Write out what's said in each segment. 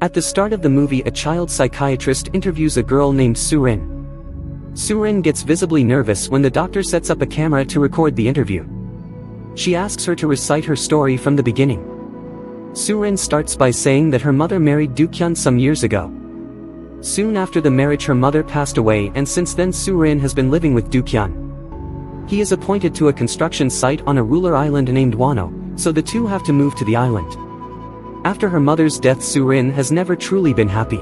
At the start of the movie, a child psychiatrist interviews a girl named Surin. Surin gets visibly nervous when the doctor sets up a camera to record the interview. She asks her to recite her story from the beginning. Surin starts by saying that her mother married Dukhyun some years ago. Soon after the marriage, her mother passed away, and since then Surin has been living with Dukhyun. He is appointed to a construction site on a ruler island named Wano, so the two have to move to the island. After her mother's death, Surin has never truly been happy.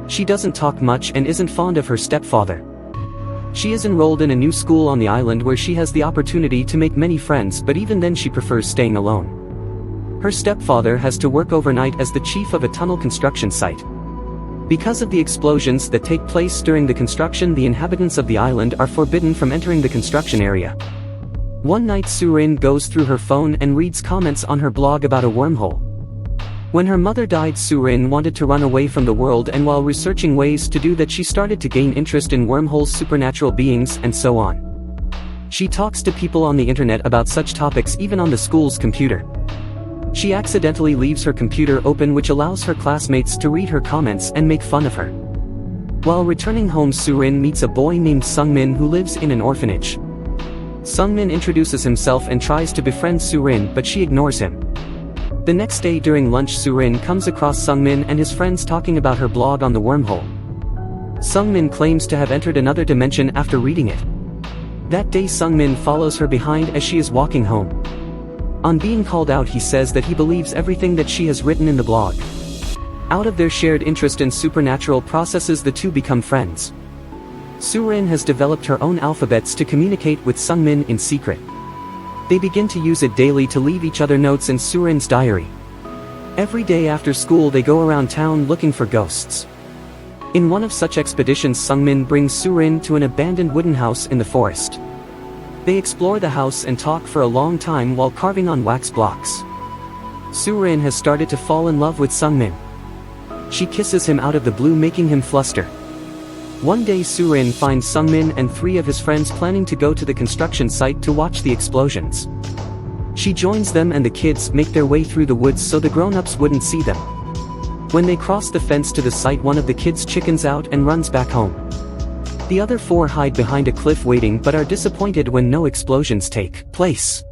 She doesn't talk much and isn't fond of her stepfather. She is enrolled in a new school on the island where she has the opportunity to make many friends, but even then she prefers staying alone. Her stepfather has to work overnight as the chief of a tunnel construction site. Because of the explosions that take place during the construction, the inhabitants of the island are forbidden from entering the construction area. One night Surin goes through her phone and reads comments on her blog about a wormhole. When her mother died, Surin wanted to run away from the world, and while researching ways to do that, she started to gain interest in wormholes, supernatural beings, and so on. She talks to people on the internet about such topics, even on the school's computer. She accidentally leaves her computer open, which allows her classmates to read her comments and make fun of her. While returning home, Surin meets a boy named Sungmin who lives in an orphanage. Sungmin introduces himself and tries to befriend Surin, but she ignores him. The next day during lunch, Surin comes across Sungmin and his friends talking about her blog on the wormhole. Sungmin claims to have entered another dimension after reading it. That day Sungmin follows her behind as she is walking home. On being called out, he says that he believes everything that she has written in the blog. Out of their shared interest in supernatural processes, the two become friends. Surin has developed her own alphabets to communicate with Sungmin in secret. They begin to use it daily to leave each other notes in Surin's diary. Every day after school they go around town looking for ghosts. In one of such expeditions, Sungmin brings Surin to an abandoned wooden house in the forest. They explore the house and talk for a long time while carving on wax blocks. Surin has started to fall in love with Sungmin. She kisses him out of the blue, making him fluster. One day Surin finds Sungmin and 3 of his friends planning to go to the construction site to watch the explosions. She joins them and the kids make their way through the woods so the grown-ups wouldn't see them. When they cross the fence to the site, one of the kids chickens out and runs back home. The other 4 hide behind a cliff waiting, but are disappointed when no explosions take place.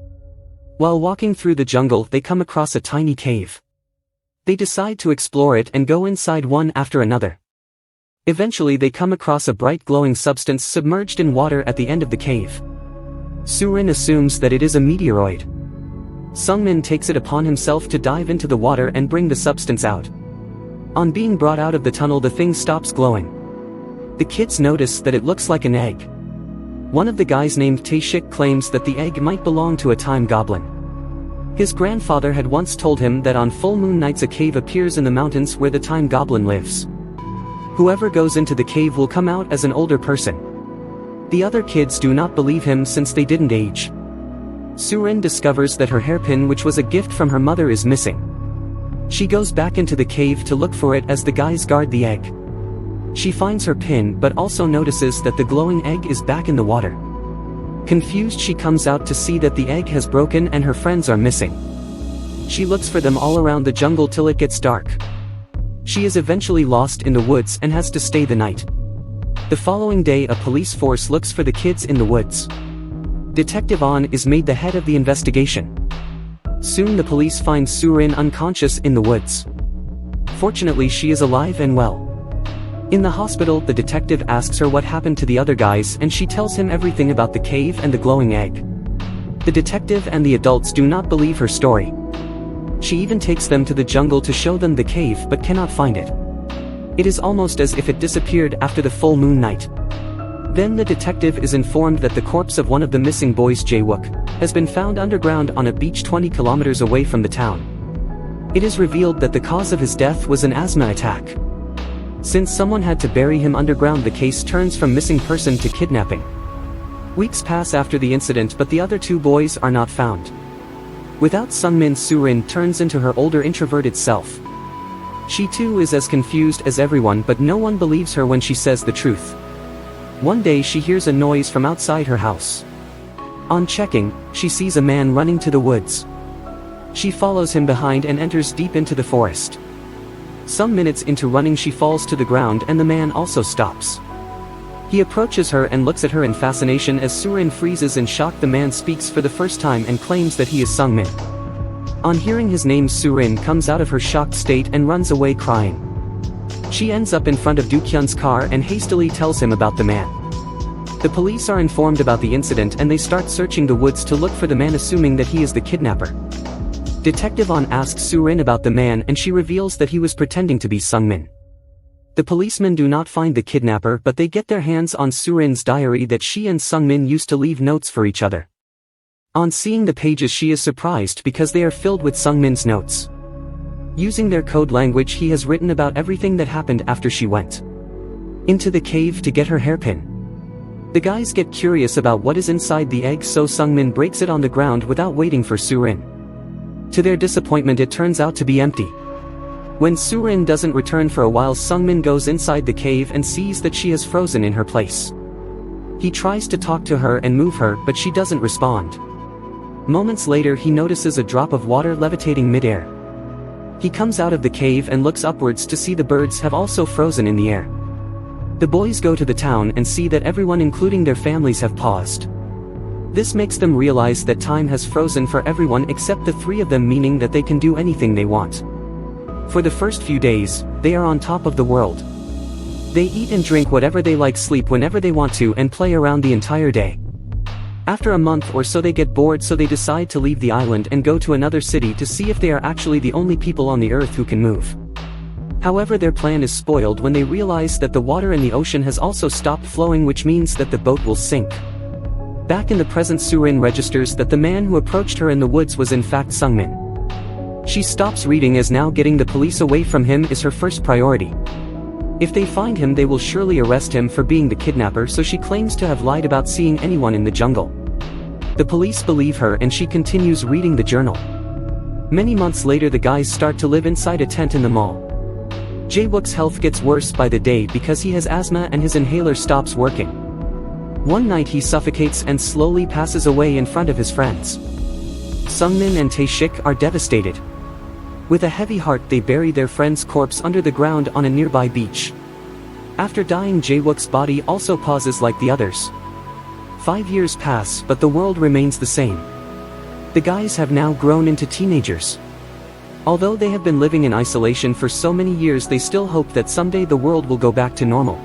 While walking through the jungle, they come across a tiny cave. They decide to explore it and go inside one after another. Eventually they come across a bright glowing substance submerged in water at the end of the cave. Surin assumes that it is a meteoroid. Sungmin takes it upon himself to dive into the water and bring the substance out. On being brought out of the tunnel, the thing stops glowing. The kids notice that it looks like an egg. One of the guys named Taeshik claims that the egg might belong to a time goblin. His grandfather had once told him that on full moon nights a cave appears in the mountains where the time goblin lives. Whoever goes into the cave will come out as an older person. The other kids do not believe him since they didn't age. Surin discovers that her hairpin, which was a gift from her mother, is missing. She goes back into the cave to look for it as the guys guard the egg. She finds her pin but also notices that the glowing egg is back in the water. Confused, she comes out to see that the egg has broken and her friends are missing. She looks for them all around the jungle till it gets dark. She is eventually lost in the woods and has to stay the night. The following day a police force looks for the kids in the woods. Detective On is made the head of the investigation. Soon the police find Surin unconscious in the woods. Fortunately she is alive and well. In the hospital the detective asks her what happened to the other guys, and she tells him everything about the cave and the glowing egg. The detective and the adults do not believe her story. She even takes them to the jungle to show them the cave but cannot find it. It is almost as if it disappeared after the full moon night. Then the detective is informed that the corpse of one of the missing boys, Jae-wook, has been found underground on a beach 20 kilometers away from the town. It is revealed that the cause of his death was an asthma attack. Since someone had to bury him underground, the case turns from missing person to kidnapping. Weeks pass after the incident, but the other 2 boys are not found. Without Sungmin, Surin turns into her older introverted self. She too is as confused as everyone, but no one believes her when she says the truth. One day she hears a noise from outside her house. On checking, she sees a man running to the woods. She follows him behind and enters deep into the forest. Some minutes into running she falls to the ground and the man also stops. He approaches her and looks at her in fascination as Surin freezes in shock. The man speaks for the first time and claims that he is Sungmin. On hearing his name, Surin comes out of her shocked state and runs away crying. She ends up in front of Dookyun's car and hastily tells him about the man. The police are informed about the incident and they start searching the woods to look for the man, assuming that he is the kidnapper. Detective On asks Surin about the man and she reveals that he was pretending to be Sungmin. The policemen do not find the kidnapper, but they get their hands on Surin's diary that she and Sungmin used to leave notes for each other. On seeing the pages, she is surprised because they are filled with Sungmin's notes. Using their code language, he has written about everything that happened after she went into the cave to get her hairpin. The guys get curious about what is inside the egg, so Sungmin breaks it on the ground without waiting for Surin. To their disappointment, it turns out to be empty. When Surin doesn't return for a while, Sungmin goes inside the cave and sees that she has frozen in her place. He tries to talk to her and move her, but she doesn't respond. Moments later, he notices a drop of water levitating midair. He comes out of the cave and looks upwards to see the birds have also frozen in the air. The boys go to the town and see that everyone, including their families, have paused. This makes them realize that time has frozen for everyone except the three of them, meaning that they can do anything they want. For the first few days, they are on top of the world. They eat and drink whatever they like, sleep whenever they want to, and play around the entire day. After a month or so they get bored, so they decide to leave the island and go to another city to see if they are actually the only people on the earth who can move. However, their plan is spoiled when they realize that the water in the ocean has also stopped flowing, which means that the boat will sink. Back in the present, Surin registers that the man who approached her in the woods was in fact Sungmin. She stops reading as now getting the police away from him is her first priority. If they find him, they will surely arrest him for being the kidnapper, so she claims to have lied about seeing anyone in the jungle. The police believe her and she continues reading the journal. Many months later, the guys start to live inside a tent in the mall. Jae-wook's health gets worse by the day because he has asthma and his inhaler stops working. One night he suffocates and slowly passes away in front of his friends. Sungmin and Tae-shik are devastated. With a heavy heart, they bury their friend's corpse under the ground on a nearby beach. After dying, Jae-wook's body also pauses like the others. 5 years pass, but the world remains the same. The guys have now grown into teenagers. Although they have been living in isolation for so many years, they still hope that someday the world will go back to normal.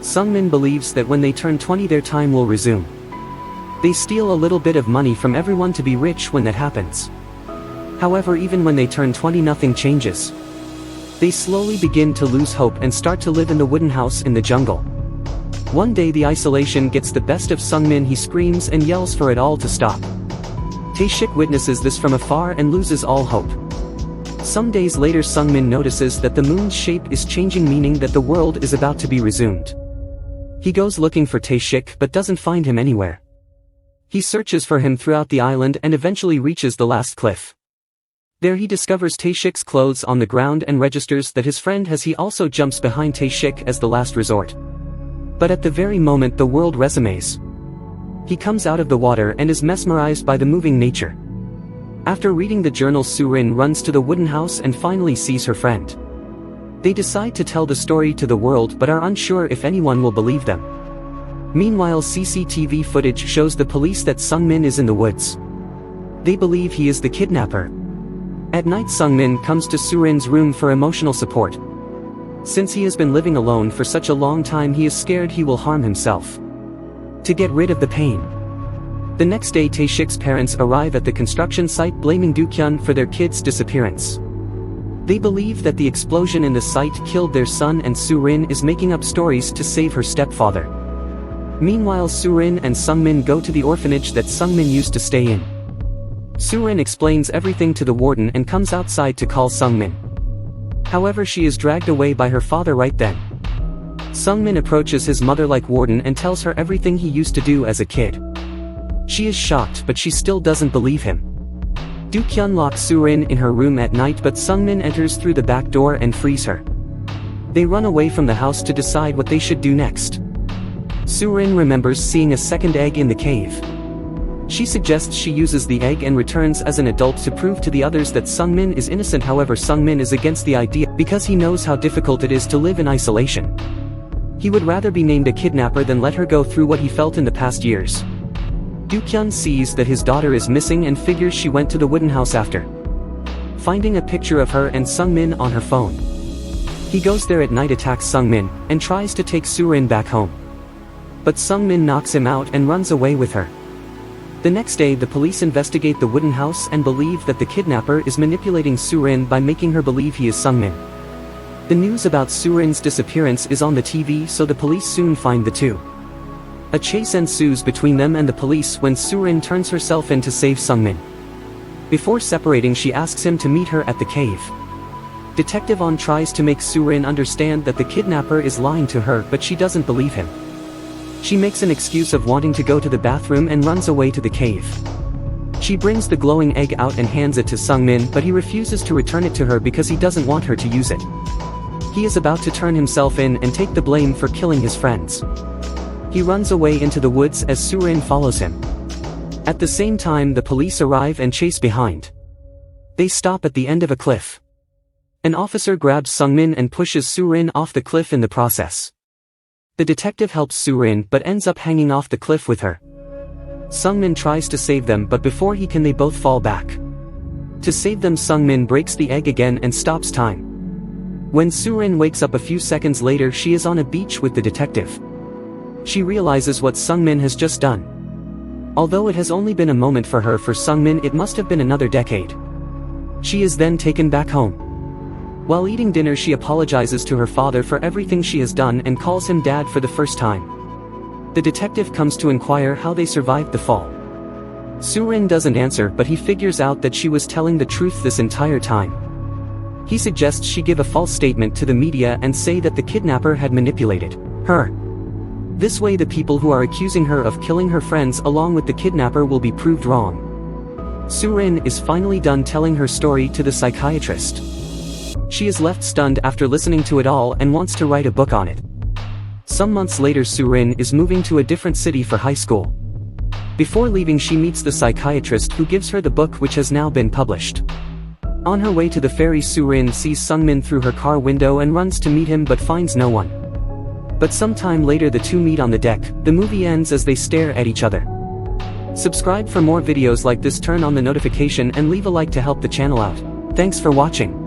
Sungmin believes that when they turn 20, their time will resume. They steal a little bit of money from everyone to be rich when that happens. However, even when they turn 20, nothing changes. They slowly begin to lose hope and start to live in the wooden house in the jungle. One day the isolation gets the best of Sungmin. He screams and yells for it all to stop. Tae-shik witnesses this from afar and loses all hope. Some days later, Sungmin notices that the moon's shape is changing, meaning that the world is about to be resumed. He goes looking for Tae-shik but doesn't find him anywhere. He searches for him throughout the island and eventually reaches the last cliff. There he discovers Tae-shik's clothes on the ground and registers that his friend has. He also jumps behind Tae-shik as the last resort. But at the very moment the world resumes. He comes out of the water and is mesmerized by the moving nature. After reading the journal, Surin runs to the wooden house and finally sees her friend. They decide to tell the story to the world but are unsure if anyone will believe them. Meanwhile, CCTV footage shows the police that Sungmin is in the woods. They believe he is the kidnapper. At night, Sungmin comes to Surin's room for emotional support. Since he has been living alone for such a long time, he is scared he will harm himself. To get rid of the pain. The next day, Tae-shik's parents arrive at the construction site, blaming Dookyun for their kid's disappearance. They believe that the explosion in the site killed their son, and Surin is making up stories to save her stepfather. Meanwhile, Surin and Sungmin go to the orphanage that Sungmin used to stay in. Surin explains everything to the warden and comes outside to call Sungmin. However, she is dragged away by her father right then. Sungmin approaches his mother like warden and tells her everything he used to do as a kid. She is shocked, but she still doesn't believe him. Dookyun locks Surin in her room at night, but Sungmin enters through the back door and frees her. They run away from the house to decide what they should do next. Surin remembers seeing a second egg in the cave. She suggests she uses the egg and returns as an adult to prove to the others that Sungmin is innocent. However, Sungmin is against the idea because he knows how difficult it is to live in isolation. He would rather be named a kidnapper than let her go through what he felt in the past years. Dookyun sees that his daughter is missing and figures she went to the wooden house after finding a picture of her and Sungmin on her phone. He goes there at night, attacks Sungmin, and tries to take Surin back home. But Sungmin knocks him out and runs away with her. The next day, the police investigate the wooden house and believe that the kidnapper is manipulating Surin by making her believe he is Sungmin. The news about Surin's disappearance is on the TV, so the police soon find the two. A chase ensues between them and the police when Surin turns herself in to save Sungmin. Before separating, she asks him to meet her at the cave. Detective On tries to make Surin understand that the kidnapper is lying to her, but she doesn't believe him. She makes an excuse of wanting to go to the bathroom and runs away to the cave. She brings the glowing egg out and hands it to Sungmin, but he refuses to return it to her because he doesn't want her to use it. He is about to turn himself in and take the blame for killing his friends. He runs away into the woods as Surin follows him. At the same time, the police arrive and chase behind. They stop at the end of a cliff. An officer grabs Sungmin and pushes Surin off the cliff in the process. The detective helps Surin but ends up hanging off the cliff with her. Sungmin tries to save them, but before he can, they both fall back. To save them, Sungmin breaks the egg again and stops time. When Surin wakes up a few seconds later, she is on a beach with the detective. She realizes what Sungmin has just done. Although it has only been a moment for her, for Sungmin it must have been another decade. She is then taken back home. While eating dinner, she apologizes to her father for everything she has done and calls him dad for the first time. The detective comes to inquire how they survived the fall. Surin doesn't answer, but he figures out that she was telling the truth this entire time. He suggests she give a false statement to the media and say that the kidnapper had manipulated her. This way the people who are accusing her of killing her friends along with the kidnapper will be proved wrong. Surin is finally done telling her story to the psychiatrist. She is left stunned after listening to it all and wants to write a book on it. Some months later, Surin is moving to a different city for high school. Before leaving, she meets the psychiatrist who gives her the book, which has now been published. On her way to the ferry, Surin sees Sungmin through her car window and runs to meet him but finds no one. But sometime later the two meet on the deck. The movie ends as they stare at each other. Subscribe for more videos like this, turn on the notification and leave a like to help the channel out. Thanks for watching.